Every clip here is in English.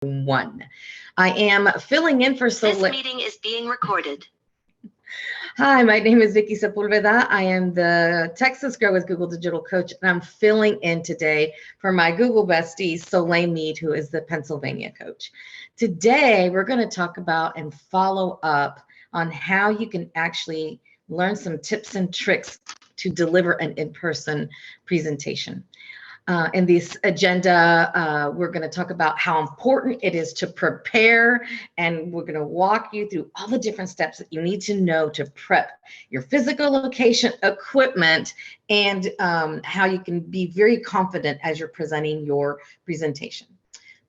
1. I am filling in for This meeting is being recorded. Hi, my name is Vicky Sepulveda. I am the Texas Grow with Google Digital Coach, and I'm filling in today for my Google bestie, Soleil Mead, who is the Pennsylvania coach. Today, we're going to talk about and follow up on how you can actually learn some tips and tricks to deliver an in-person presentation. In this agenda, we're going to talk about how important it is to prepare, and we're going to walk you through all the different steps that you need to know to prep your physical location, equipment, and how you can be very confident as you're presenting your presentation.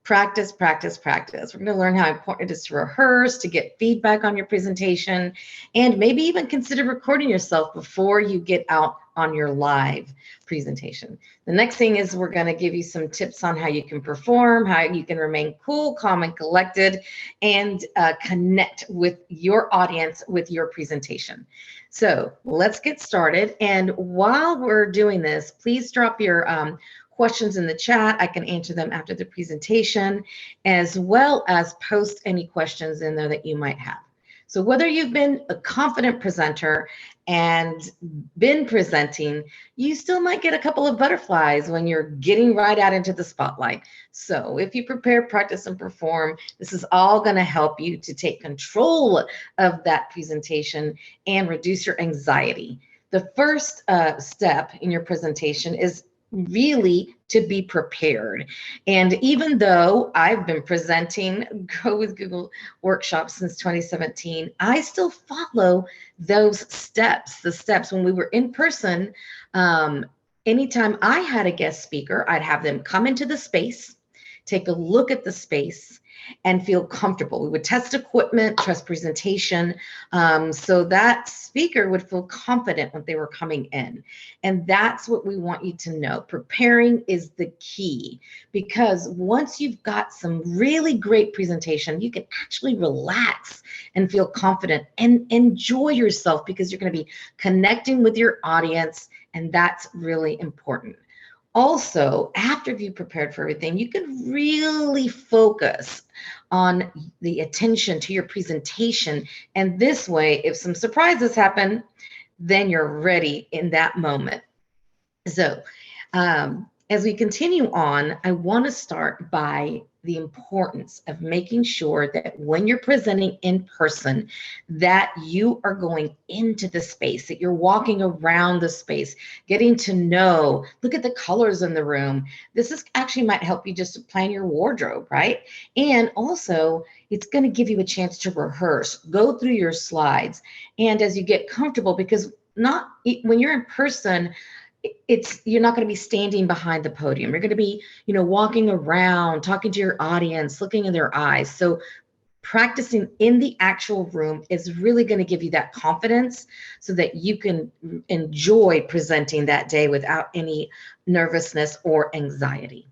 Practice, practice, practice. We're going to learn how important it is to rehearse, to get feedback on your presentation, and maybe even consider recording yourself before you get out on your live presentation. The next thing is we're going to give you some tips on how you can perform, how you can remain cool, calm, and collected, and connect with your audience with your presentation. So let's get started. And while we're doing this, please drop your questions in the chat. I can answer them after the presentation, as well as post any questions in there that you might have. So whether you've been a confident presenter and been presenting, you still might get a couple of butterflies when you're getting right out into the spotlight. So if you prepare, practice, and perform, this is all going to help you to take control of that presentation and reduce your anxiety. The first step in your presentation is really to be prepared. And even though I've been presenting Go with Google workshops since 2017, I still follow those steps. The steps when we were in person, anytime I had a guest speaker, I'd have them come into the space, take a look at the space, and feel comfortable. We would test equipment, test presentation, so that speaker would feel confident when they were coming in. And that's what we want you to know. Preparing is the key, because once you've got some really great presentation, you can actually relax and feel confident and enjoy yourself, because you're going to be connecting with your audience, and that's really important. Also, after you've prepared for everything, you can really focus on the attention to your presentation. And this way, if some surprises happen, then you're ready in that moment. So as we continue on, I want to start by the importance of making sure that when you're presenting in person, that you are going into the space, that you're walking around the space, getting to know, look at the colors in the room. This is actually might help you just to plan your wardrobe, right? And also, it's going to give you a chance to rehearse, go through your slides, and as you get comfortable, because when you're in person, you're not going to be standing behind the podium. You're going to be, walking around, talking to your audience, looking in their eyes. So practicing in the actual room is really going to give you that confidence so that you can enjoy presenting that day without any nervousness or anxiety.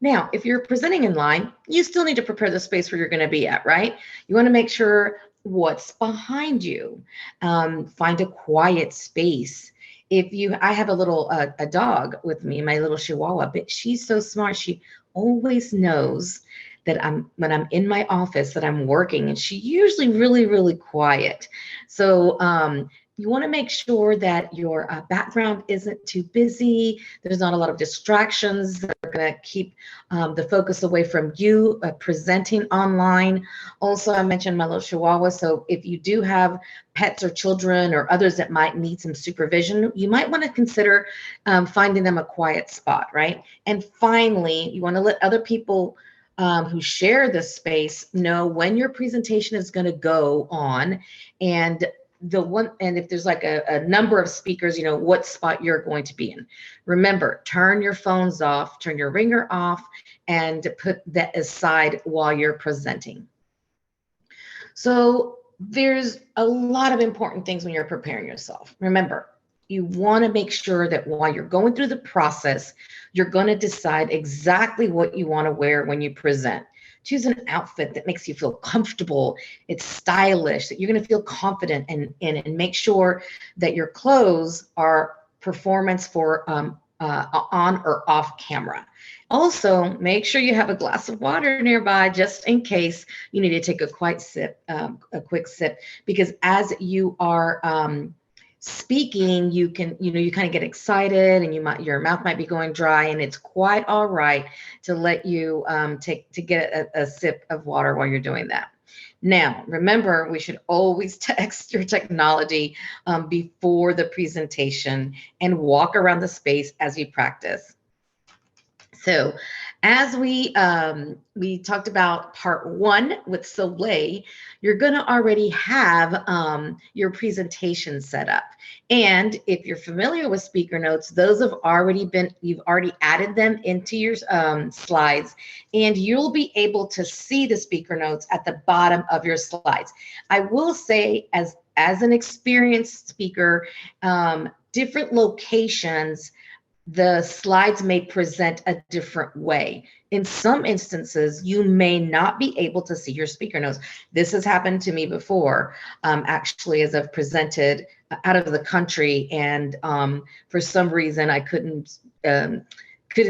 Now, if you're presenting in line, you still need to prepare the space where you're going to be at, right? You want to make sure what's behind you. Find a quiet space. I have a dog with me, my little Chihuahua, but she's so smart. She always knows that when I'm in my office that I'm working, and she's usually really, really quiet. So you want to make sure that your background isn't too busy. There's not a lot of distractions that are going to keep the focus away from you presenting online. Also, I mentioned my little Chihuahua. So if you do have pets or children or others that might need some supervision, you might want to consider finding them a quiet spot, right? And finally, you want to let other people who share this space know when your presentation is going to go on, and if there's like a number of speakers, what spot you're going to be in. Remember, turn your phones off, turn your ringer off, and put that aside while you're presenting. So there's a lot of important things when you're preparing yourself. Remember, you want to make sure that while you're going through the process, you're going to decide exactly what you want to wear when you present. Choose an outfit that makes you feel comfortable, it's stylish, that you're going to feel confident in, and make sure that your clothes are performance for on or off camera. Also, make sure you have a glass of water nearby just in case you need to take a quick sip, because as you are speaking, you can, you kind of get excited and your mouth might be going dry, and it's quite all right to let you get a sip of water while you're doing that. Now, remember, we should always test your technology before the presentation and walk around the space as we practice. So as we talked about part one with Soleil, you're going to already have your presentation set up. And if you're familiar with speaker notes, those have you've already added them into your slides, and you'll be able to see the speaker notes at the bottom of your slides. I will say, as an experienced speaker, different locations, the slides may present a different way. In some instances, you may not be able to see your speaker notes. This has happened to me before, actually, as I've presented out of the country, and for some reason I couldn't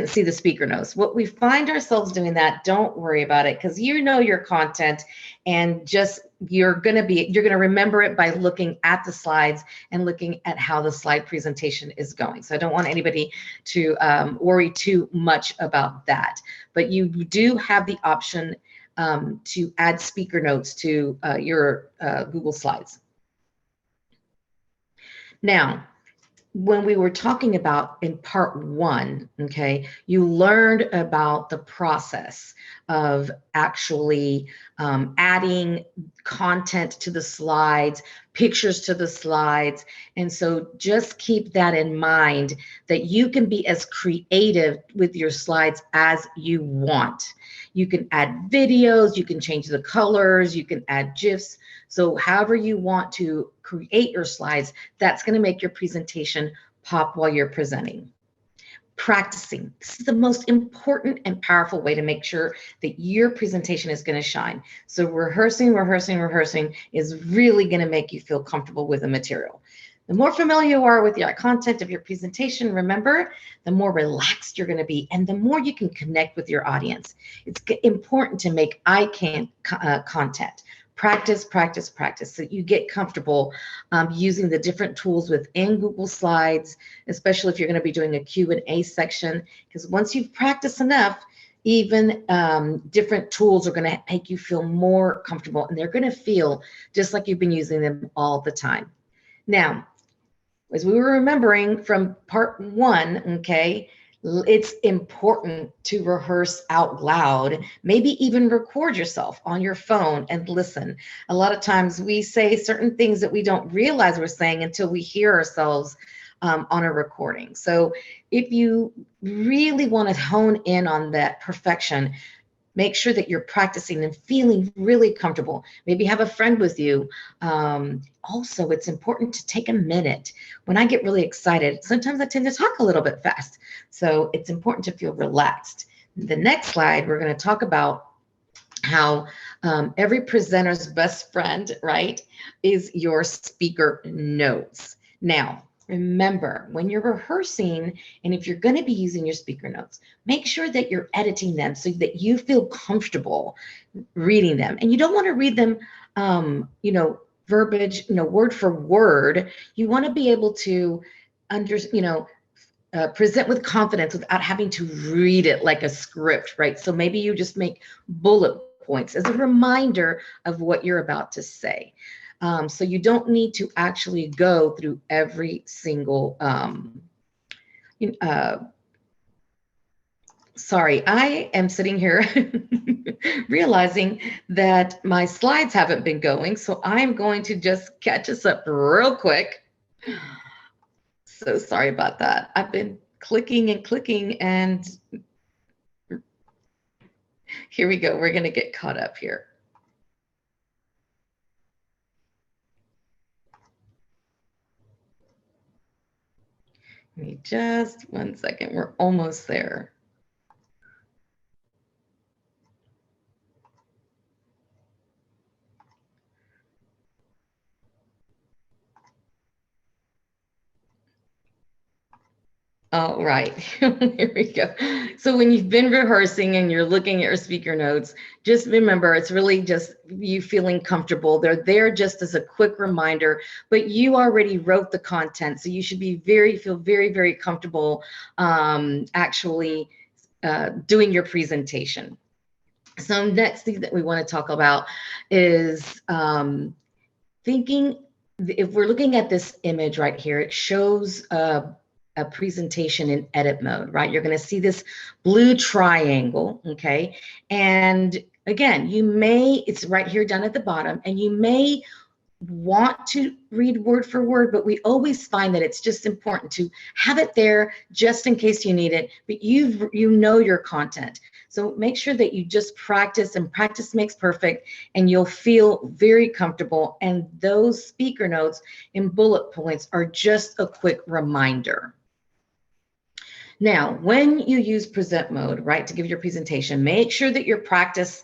see the speaker notes. What we find ourselves doing that, don't worry about it, because you know your content, and just you're going to remember it by looking at the slides and looking at how the slide presentation is going. So I don't want anybody to worry too much about that, but you do have the option to add speaker notes to your Google Slides. Now, when we were talking about in part one, okay, you learned about the process of actually adding content to the slides, pictures to the slides. And so just keep that in mind, that you can be as creative with your slides as you want. You can add videos, you can change the colors, you can add GIFs. So however you want to create your slides, that's going to make your presentation pop while you're presenting. Practicing. This is the most important and powerful way to make sure that your presentation is going to shine. So rehearsing is really going to make you feel comfortable with the material. The more familiar you are with your content of your presentation, remember, the more relaxed you're going to be, and the more you can connect with your audience. It's important to make content. Practice so you get comfortable using the different tools within Google Slides, especially if you're going to be doing a Q&A section, because once you've practiced enough, even different tools are going to make you feel more comfortable, and they're going to feel just like you've been using them all the time. Now, as we were remembering from part one, okay, it's important to rehearse out loud, maybe even record yourself on your phone and listen. A lot of times we say certain things that we don't realize we're saying until we hear ourselves on a recording. So if you really want to hone in on that perfection, make sure that you're practicing and feeling really comfortable. Maybe have a friend with you. Also, it's important to take a minute. When I get really excited, sometimes I tend to talk a little bit fast. So it's important to feel relaxed. The next slide, we're going to talk about how every presenter's best friend, right, is your speaker notes. Now, remember, when you're rehearsing, and if you're going to be using your speaker notes, make sure that you're editing them so that you feel comfortable reading them. And you don't want to read them, verbiage, word for word. You want to be able to present with confidence without having to read it like a script, right? So maybe you just make bullet points as a reminder of what you're about to say. So you don't need to actually go through every single, sorry, I am sitting here realizing that my slides haven't been going, so I'm going to just catch us up real quick. So sorry about that. I've been clicking and clicking, and here we go. We're going to get caught up here. Give me just 1 second. We're almost there. All right, here we go. So when you've been rehearsing and you're looking at your speaker notes, just remember it's really just you feeling comfortable. They're there just as a quick reminder, but you already wrote the content, so you should be feel very, very comfortable actually doing your presentation. So next thing that we want to talk about is thinking, if we're looking at this image right here, it shows a presentation in edit mode, right? You're going to see this blue triangle, okay? And again, it's right here down at the bottom, and you may want to read word for word, but we always find that it's just important to have it there just in case you need it, but you know your content. So make sure that you just practice, and practice makes perfect, and you'll feel very comfortable. And those speaker notes and bullet points are just a quick reminder. Now, when you use present mode, right, to give your presentation, make sure that your practice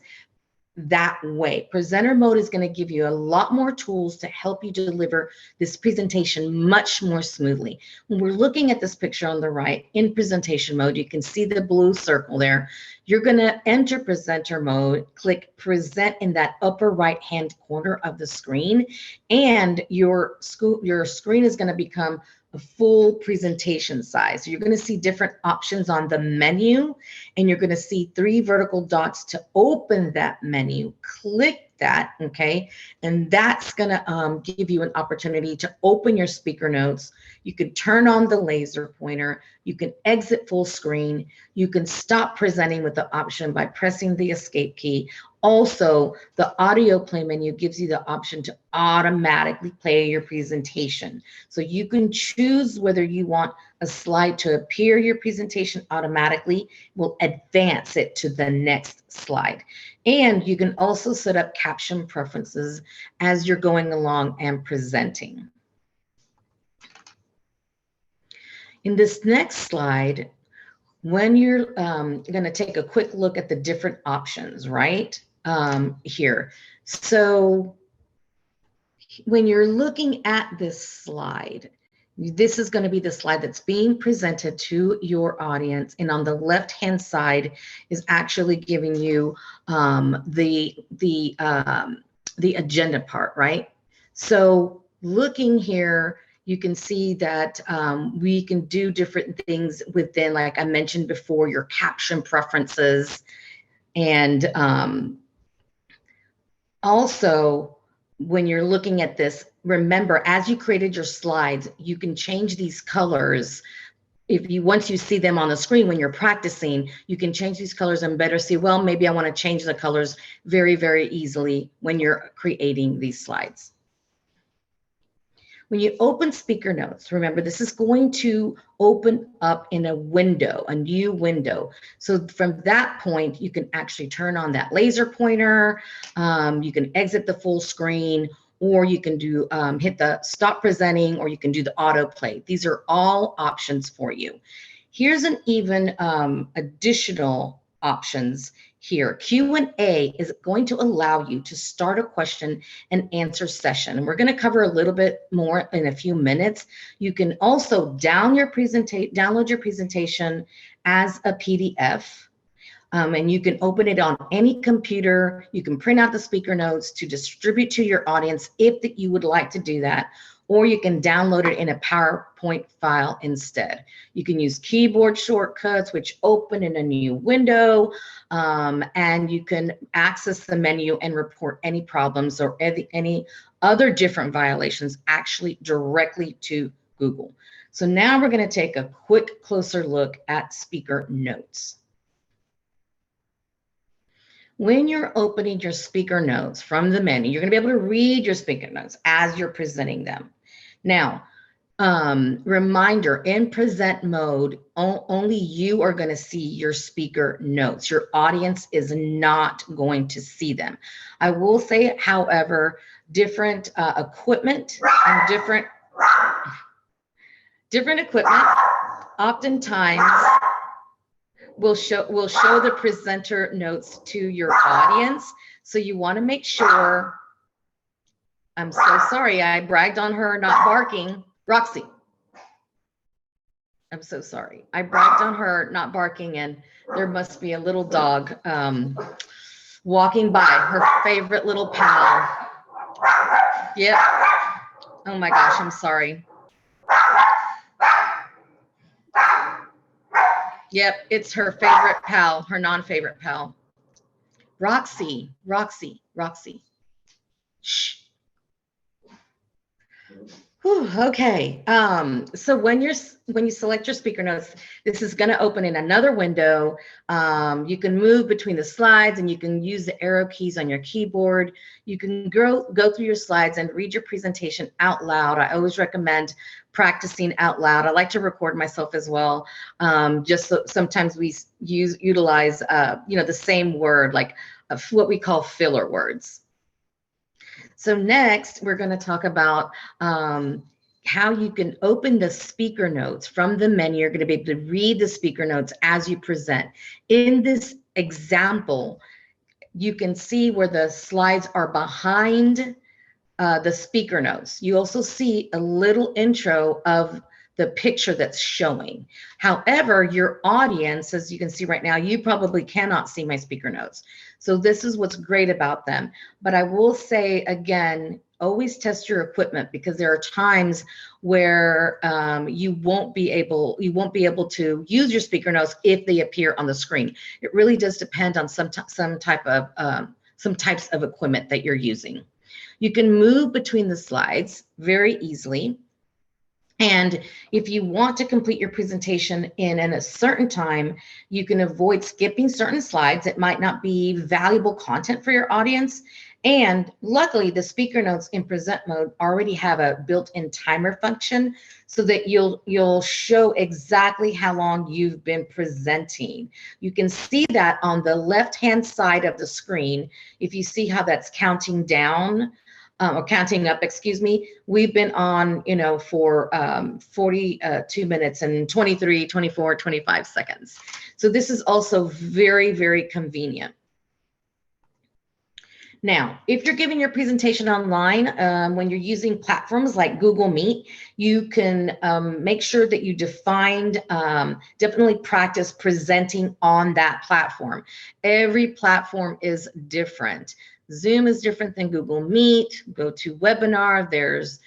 that way. Presenter mode is going to give you a lot more tools to help you deliver this presentation much more smoothly. When we're looking at this picture on the right, in presentation mode, you can see the blue circle there. You're going to enter presenter mode, click present in that upper right hand corner of the screen, and your screen is going to become a full presentation size. So you're going to see different options on the menu, and you're going to see 3 vertical dots to open that menu. Click that, okay? And that's going to give you an opportunity to open your speaker notes. You can turn on the laser pointer. You can exit full screen. You can stop presenting with the option by pressing the escape key. Also, the audio play menu gives you the option to automatically play your presentation. So you can choose whether you want a slide to appear your presentation automatically. Will advance it to the next slide. And you can also set up caption preferences as you're going along and presenting. In this next slide, when you're going to take a quick look at the different options, right, here. So when you're looking at this slide, this is going to be the slide that's being presented to your audience, and on the left-hand side is actually giving you the agenda part, right? So looking here, you can see that we can do different things within, like I mentioned before, your caption preferences, and also, when you're looking at this, remember, as you created your slides, you can change these colors. Once you see them on the screen when you're practicing, you can change these colors and better see, well, maybe I want to change the colors very, very easily when you're creating these slides. When you open speaker notes, remember, this is going to open up in a window, a new window. So from that point, you can actually turn on that laser pointer. You can exit the full screen, or you can do hit the stop presenting, or you can do the autoplay. These are all options for you. Here's an even additional options here. Q&A is going to allow you to start a question and answer session. And we're going to cover a little bit more in a few minutes. You can also download your presentation as a PDF. And you can open it on any computer. You can print out the speaker notes to distribute to your audience if you would like to do that, or you can download it in a PowerPoint file instead. You can use keyboard shortcuts, which open in a new window, and you can access the menu and report any problems or any other different violations actually directly to Google. So now we're going to take a quick closer look at speaker notes. When you're opening your speaker notes from the menu, you're going to be able to read your speaker notes as you're presenting them. Now, reminder, in present mode, only you are going to see your speaker notes. Your audience is not going to see them. I will say, however, different equipment and different equipment oftentimes will show the presenter notes to your audience. So you want to make sure. I'm so sorry, I bragged on her not barking. Roxy. I'm so sorry. I bragged on her not barking, and there must be a little dog walking by, her favorite little pal. Yep. Oh my gosh, I'm sorry. Yep, it's her favorite pal, her non-favorite pal. Roxy, Roxy, Roxy. Shh. Whew, okay. So when you select your speaker notes, this is going to open in another window. You can move between the slides, and you can use the arrow keys on your keyboard. You can go through your slides and read your presentation out loud. I always recommend practicing out loud. I like to record myself as well. Just so sometimes we utilize the same word, like what we call filler words. So next, we're going to talk about how you can open the speaker notes from the menu. You're going to be able to read the speaker notes as you present. In this example, you can see where the slides are behind the speaker notes. You also see a little intro of the picture that's showing. However, your audience, as you can see right now, you probably cannot see my speaker notes. So this is what's great about them. But I will say again, always test your equipment, because there are times where you won't be able to use your speaker notes if they appear on the screen. It really does depend on some types of equipment that you're using. You can move between the slides very easily. And if you want to complete your presentation in a certain time, you can avoid skipping certain slides. It might not be valuable content for your audience. And luckily, the speaker notes in present mode already have a built-in timer function, so that you'll show exactly how long you've been presenting. You can see that on the left-hand side of the screen. If you see how that's counting down, or counting up, excuse me, we've been on, for 42 minutes and 23, 24, 25 seconds. So this is also very, very convenient. Now, if you're giving your presentation online, when you're using platforms like Google Meet, you can make sure that you definitely practice presenting on that platform. Every platform is different. Zoom is different than Google Meet. GoToWebinar, there's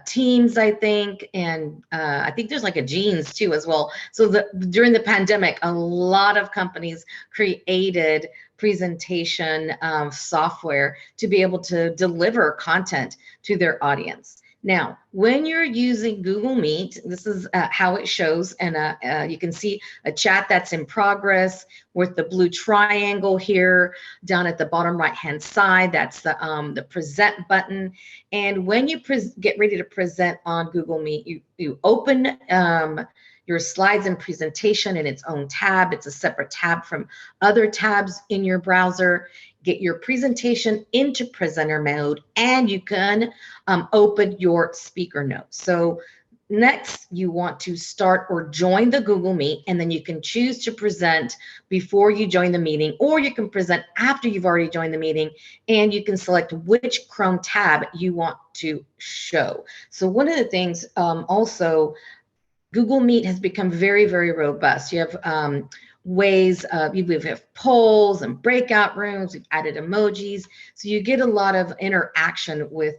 Teams, I think, and I think there's like a Jeans too as well. So during the pandemic, a lot of companies created presentation software to be able to deliver content to their audience. Now, when you're using Google Meet, this is how it shows, and you can see a chat that's in progress with the blue triangle here down at the bottom right-hand side. That's the present button. And when you get ready to present on Google Meet, you open your slides and presentation in its own tab. It's a separate tab from other tabs in your browser. Get your presentation into presenter mode, and you can open your speaker notes. So next, you want to start or join the Google Meet, and then you can choose to present before you join the meeting, or you can present after you've already joined the meeting, and you can select which Chrome tab you want to show. So one of the things also, Google Meet has become very, very robust. You have ways, we have polls and breakout rooms. We've added emojis. So you get a lot of interaction with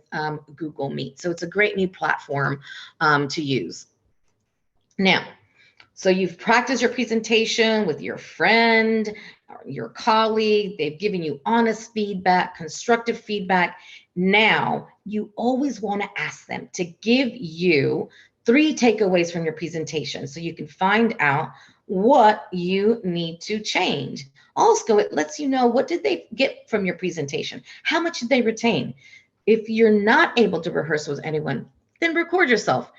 Google Meet. So it's a great new platform to use. Now, so you've practiced your presentation with your friend, or your colleague. They've given you honest feedback, constructive feedback. Now, you always want to ask them to give you 3 takeaways from your presentation, so you can find out what you need to change. Also, it lets you know, what did they get from your presentation? How much did they retain? If you're not able to rehearse with anyone, then record yourself.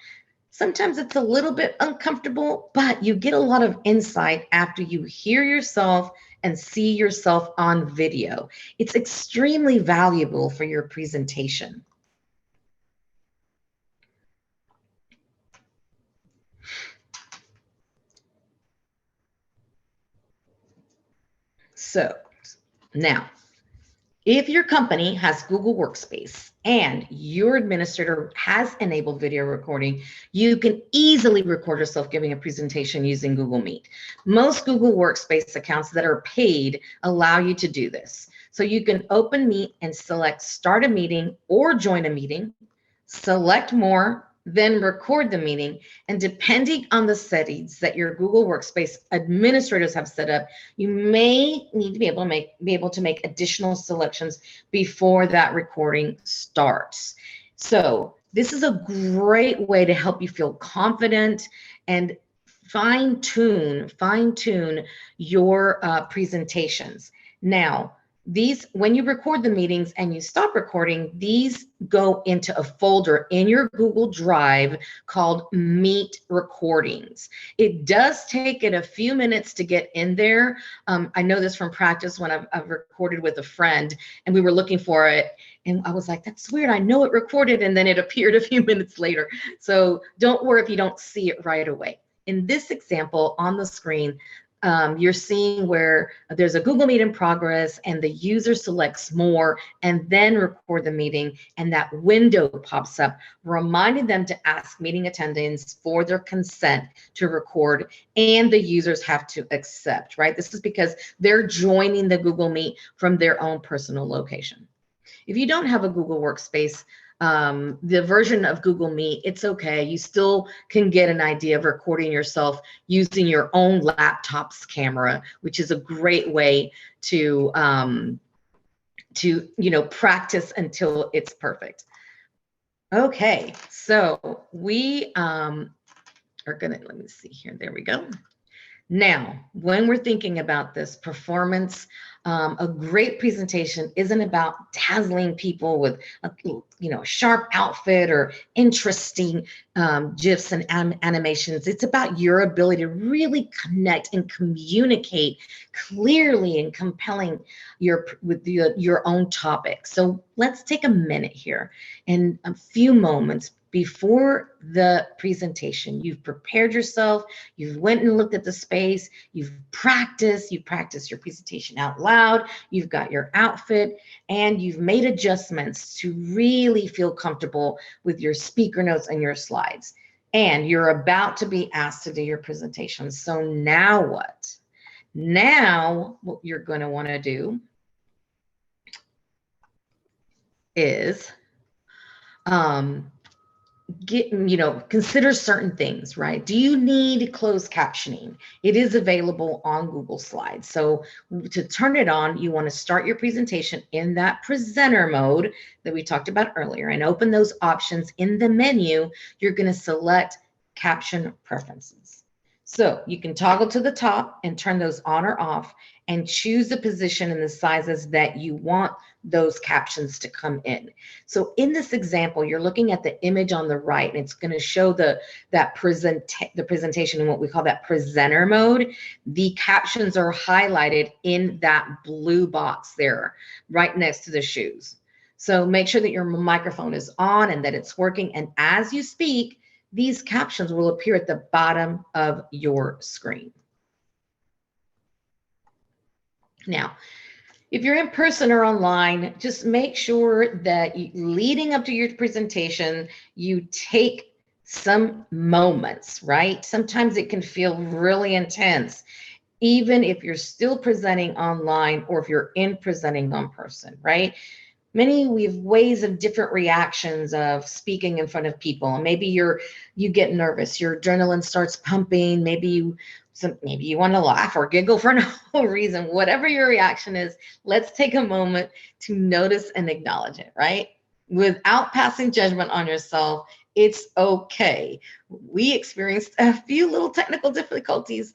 Sometimes it's a little bit uncomfortable, but you get a lot of insight after you hear yourself and see yourself on video. It's extremely valuable for your presentation. So now, If your company has Google Workspace and your administrator has enabled video recording, you can easily record yourself giving a presentation using Google Meet. Most Google Workspace accounts that are paid allow you to do this. So you can open Meet and select start a meeting or join a meeting, select more, then record the meeting. And depending on the settings that your Google Workspace administrators have set up, you may need to be able to make additional selections before that recording starts. So this is a great way to help you feel confident and fine tune your presentations. Now, when you record the meetings and you stop recording, these go into a folder in your Google Drive called Meet Recordings. It does take it a few minutes to get in there. I know this from practice when I've recorded with a friend and we were looking for it. And I was like, that's weird. I know it recorded, and then it appeared a few minutes later. So don't worry if you don't see it right away. In this example on the screen, you're seeing where there's a Google Meet in progress and the user selects more and then record the meeting, and that window pops up reminding them to ask meeting attendants for their consent to record, and the users have to accept, right? This is because they're joining the Google Meet from their own personal location. If you don't have a Google Workspace, the version of Google Meet, it's okay. You still can get an idea of recording yourself using your own laptop's camera, which is a great way to practice until it's perfect. Okay, so we are gonna, let me see here. There we go. Now, when we're thinking about this performance, a great presentation isn't about dazzling people with a sharp outfit or interesting GIFs and animations. It's about your ability to really connect and communicate clearly and compelling with your own topic. So let's take a minute here and a few moments before the presentation. You've prepared yourself, you've went and looked at the space, you practiced your presentation out loud, you've got your outfit, and you've made adjustments to really feel comfortable with your speaker notes and your slides. And you're about to be asked to do your presentation. So now what? Now what you're going to want to do is consider certain things, right? Do you need closed captioning? It is available on Google Slides. So to turn it on, you want to start your presentation in that presenter mode that we talked about earlier and open those options in the menu. You're going to select caption preferences. So you can toggle to the top and turn those on or off and choose the position and the sizes that you want those captions to come in. So in this example, you're looking at the image on the right, and it's going to show the presentation in what we call that presenter mode. The captions are highlighted in that blue box there, right next to the shoes. So make sure that your microphone is on and that it's working. And as you speak, these captions will appear at the bottom of your screen. Now, if you're in person or online, just make sure that leading up to your presentation, you take some moments, right? Sometimes it can feel really intense, even if you're still presenting online or if you're presenting in person, right? We have ways of different reactions of speaking in front of people. Maybe you get nervous, your adrenaline starts pumping, maybe you want to laugh or giggle for no reason. Whatever your reaction is, let's take a moment to notice and acknowledge it, right? Without passing judgment on yourself. It's okay. We experienced a few little technical difficulties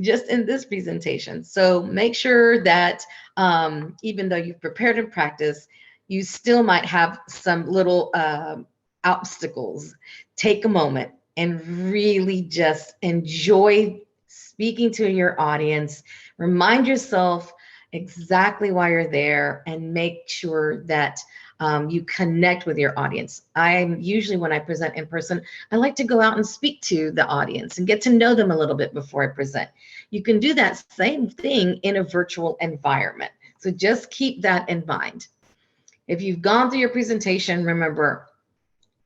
just in this presentation. So make sure that even though you've prepared and practiced, you still might have some little obstacles. Take a moment and really just enjoy speaking to your audience. Remind yourself exactly why you're there and make sure that you connect with your audience. Usually when I present in person, I like to go out and speak to the audience and get to know them a little bit before I present. You can do that same thing in a virtual environment. So just keep that in mind. If you've gone through your presentation, remember,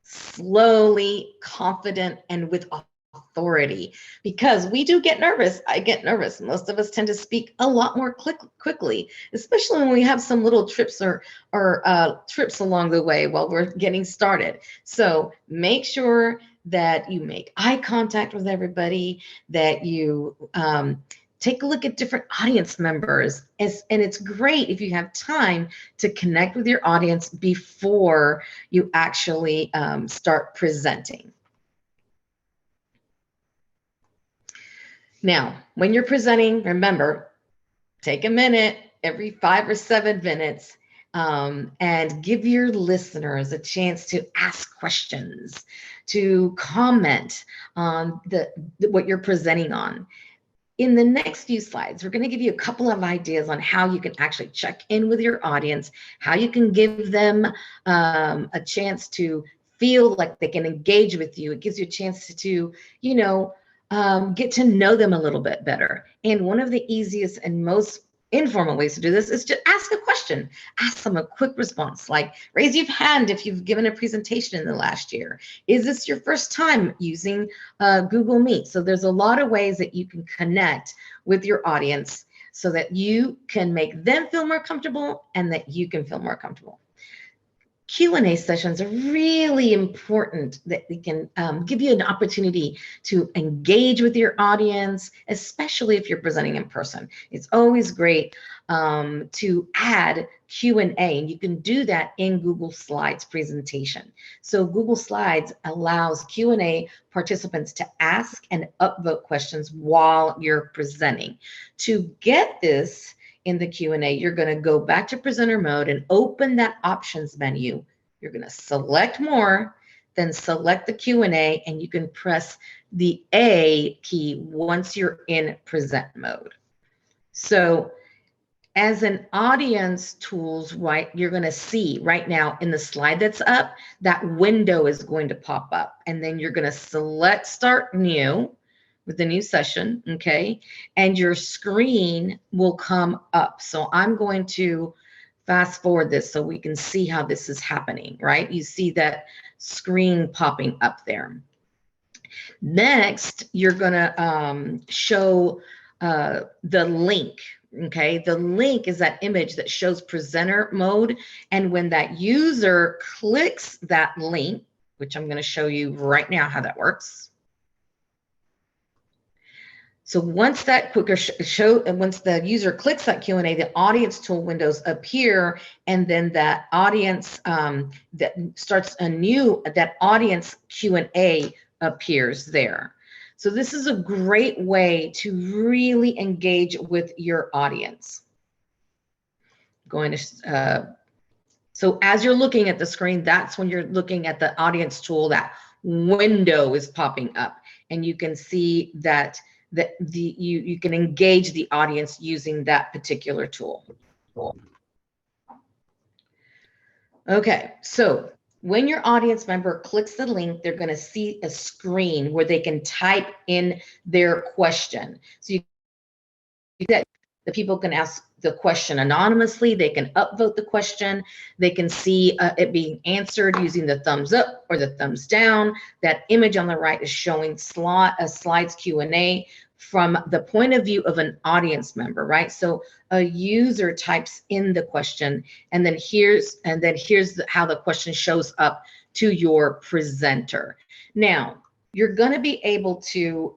slowly, confident, and with authority, because we do get nervous. I get nervous. Most of us tend to speak a lot more quickly, especially when we have some little trips or trips along the way while we're getting started. So make sure that you make eye contact with everybody, that you take a look at different audience members. And it's great if you have time to connect with your audience before you actually start presenting. Now, when you're presenting, remember, take a minute every 5 or 7 minutes and give your listeners a chance to ask questions, to comment on what you're presenting on. In the next few slides, we're going to give you a couple of ideas on how you can actually check in with your audience, how you can give them a chance to feel like they can engage with you. It gives you a chance to, get to know them a little bit better. And one of the easiest and most informal ways to do this is to ask a question. Ask them a quick response, like raise your hand if you've given a presentation in the last year. Is this your first time using Google Meet? So there's a lot of ways that you can connect with your audience so that you can make them feel more comfortable and that you can feel more comfortable. Q&A sessions are really important, that they can give you an opportunity to engage with your audience, especially if you're presenting in person. It's always great to add Q&A, and you can do that in Google Slides presentation. So Google Slides allows Q&A participants to ask and upvote questions while you're presenting. To get this in the Q&A, you're going to go back to presenter mode and open that options menu. You're going to select more, then select the Q&A, and you can press the A key once you're in present mode. So as an audience tools, right, you're going to see right now in the slide that's up, that window is going to pop up, and then you're going to select start new with the new session, okay? And your screen will come up. So I'm going to fast forward this so we can see how this is happening, right? You see that screen popping up there. Next, you're gonna show the link, okay? The link is that image that shows presenter mode. And when that user clicks that link, which I'm gonna show you right now how that works. So once that once the user clicks that Q&A, the audience tool windows appear, and then that audience that starts that audience Q&A appears there. So this is a great way to really engage with your audience. So as you're looking at the screen, that's when you're looking at the audience tool, that window is popping up, and you can see that you can engage the audience using that particular tool. Okay, so when your audience member clicks the link, they're going to see a screen where they can type in their question. So the people can ask the question anonymously. They can upvote the question. They can see it being answered using the thumbs up or the thumbs down. That image on the right is showing slides Q&A from the point of view of an audience member, right? So a user types in the question, and then here's how the question shows up to your presenter. Now, you're going to be able to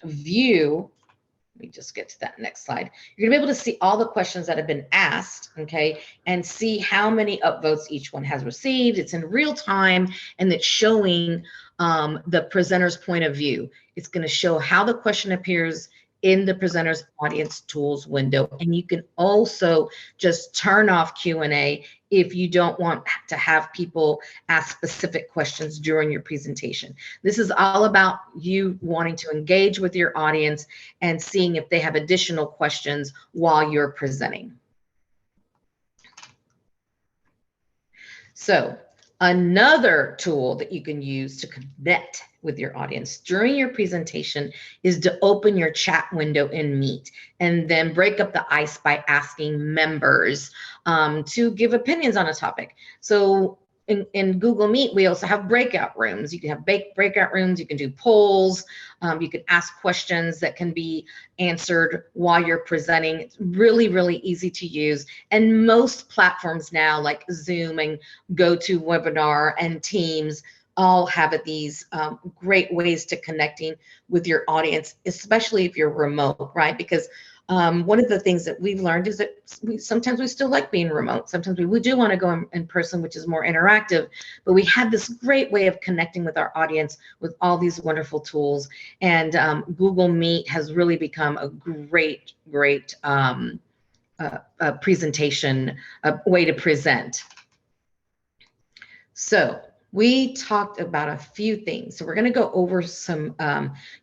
view. Let me just get to that next slide. You're gonna be able to see all the questions that have been asked, okay, and see how many upvotes each one has received. It's in real time, and it's showing the presenter's point of view. It's gonna show how the question appears in the presenter's audience tools window. And you can also just turn off Q&A if you don't want to have people ask specific questions during your presentation. This is all about you wanting to engage with your audience and seeing if they have additional questions while you're presenting. So Another tool that you can use to connect with your audience during your presentation is to open your chat window in Meet and then break up the ice by asking members to give opinions on a topic. So in Google Meet, we also have breakout rooms. You can have breakout rooms, you can do polls, you can ask questions that can be answered while you're presenting. It's really, really easy to use. And most platforms now, like Zoom and GoToWebinar and Teams, all have these great ways to connecting with your audience, especially if you're remote, right? Because one of the things that we've learned is that sometimes we still like being remote. Sometimes we do want to go in person, which is more interactive, but we have this great way of connecting with our audience with all these wonderful tools. And Google Meet has really become a great presentation, way to present. So we talked about a few things. So we're going to go over some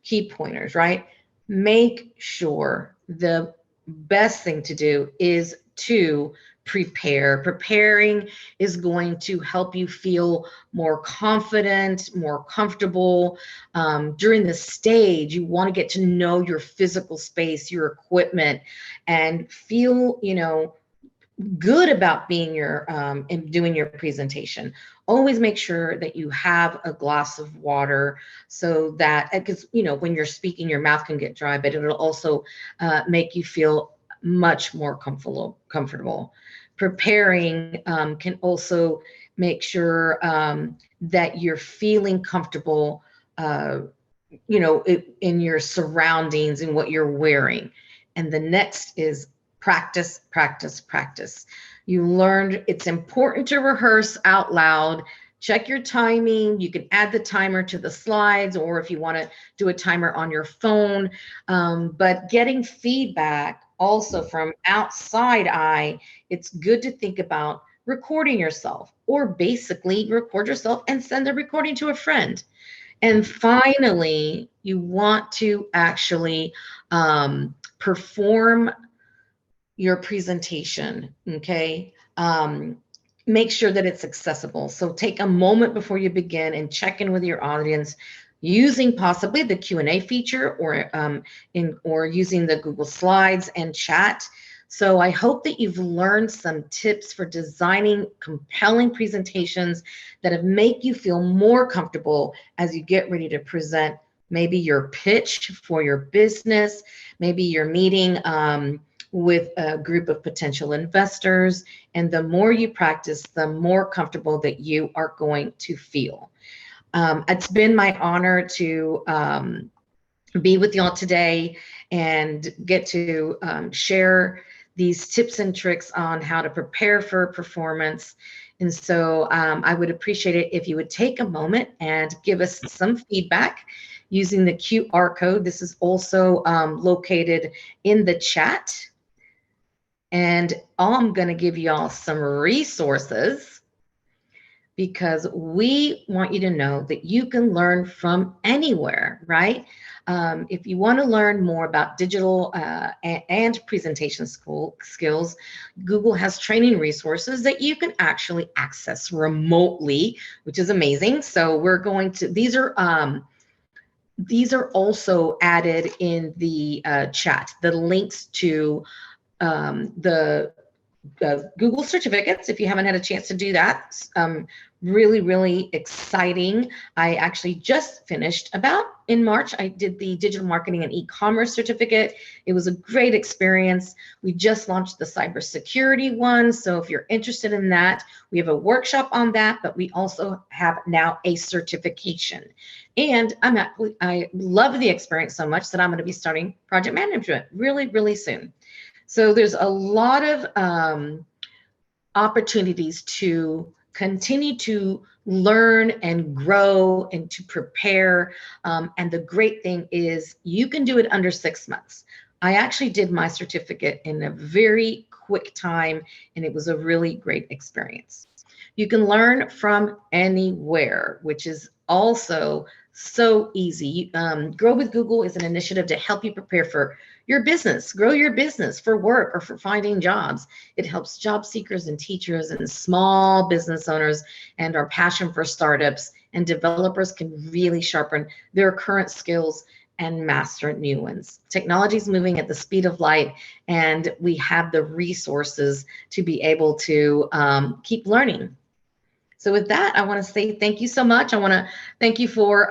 key pointers, right? Make sure the best thing to do is to prepare. Preparing is going to help you feel more confident, more comfortable. During the stage, you want to get to know your physical space, your equipment, and feel, good about being and doing your presentation. Always make sure that you have a glass of water, so that, because when you're speaking, your mouth can get dry, but it'll also make you feel much more comfortable. Preparing can also make sure that you're feeling comfortable, in your surroundings and what you're wearing. And the next is practice, practice, practice. You learned it's important to rehearse out loud. Check your timing. You can add the timer to the slides, or if you want to do a timer on your phone. But getting feedback also from outside eye, it's good to think about recording yourself, or basically record yourself and send the recording to a friend. And finally, you want to actually perform your presentation, okay? Make sure that it's accessible. So take a moment before you begin and check in with your audience using possibly the Q&A feature, or using the Google Slides and chat. So I hope that you've learned some tips for designing compelling presentations that make you feel more comfortable as you get ready to present maybe your pitch for your business, maybe you're meeting with a group of potential investors. And the more you practice, the more comfortable that you are going to feel. It's been my honor to be with y'all today and get to share these tips and tricks on how to prepare for performance. And so I would appreciate it if you would take a moment and give us some feedback using the QR code. This is also located in the chat. And I'm going to give y'all some resources, because we want you to know that you can learn from anywhere, right? If you want to learn more about digital and presentation skills, Google has training resources that you can actually access remotely, which is amazing. So we're going to, these are also added in the chat, the links to the Google certificates, if you haven't had a chance to do that. Really, really exciting. I actually just finished about in March. I did the digital marketing and e-commerce certificate. It was a great experience. We just launched the cybersecurity one. So if you're interested in that, we have a workshop on that, but we also have now a certification. And I love the experience so much that I'm going to be starting project management really, really soon. So there's a lot of opportunities to continue to learn and grow and to prepare. And the great thing is you can do it under 6 months. I actually did my certificate in a very quick time, and it was a really great experience. You can learn from anywhere, which is also so easy. Grow with Google is an initiative to help you prepare for your business, grow your business for work or for finding jobs. It helps job seekers and teachers and small business owners, and our passion for startups and developers can really sharpen their current skills and master new ones. Technology is moving at the speed of light, and we have the resources to be able to keep learning. So with that, I want to say thank you so much. I want to thank you for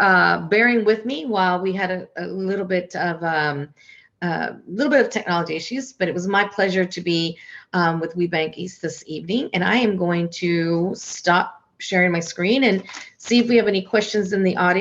bearing with me while we had a little bit of technology issues, but it was my pleasure to be with WeBank East this evening. And I am going to stop sharing my screen and see if we have any questions in the audience.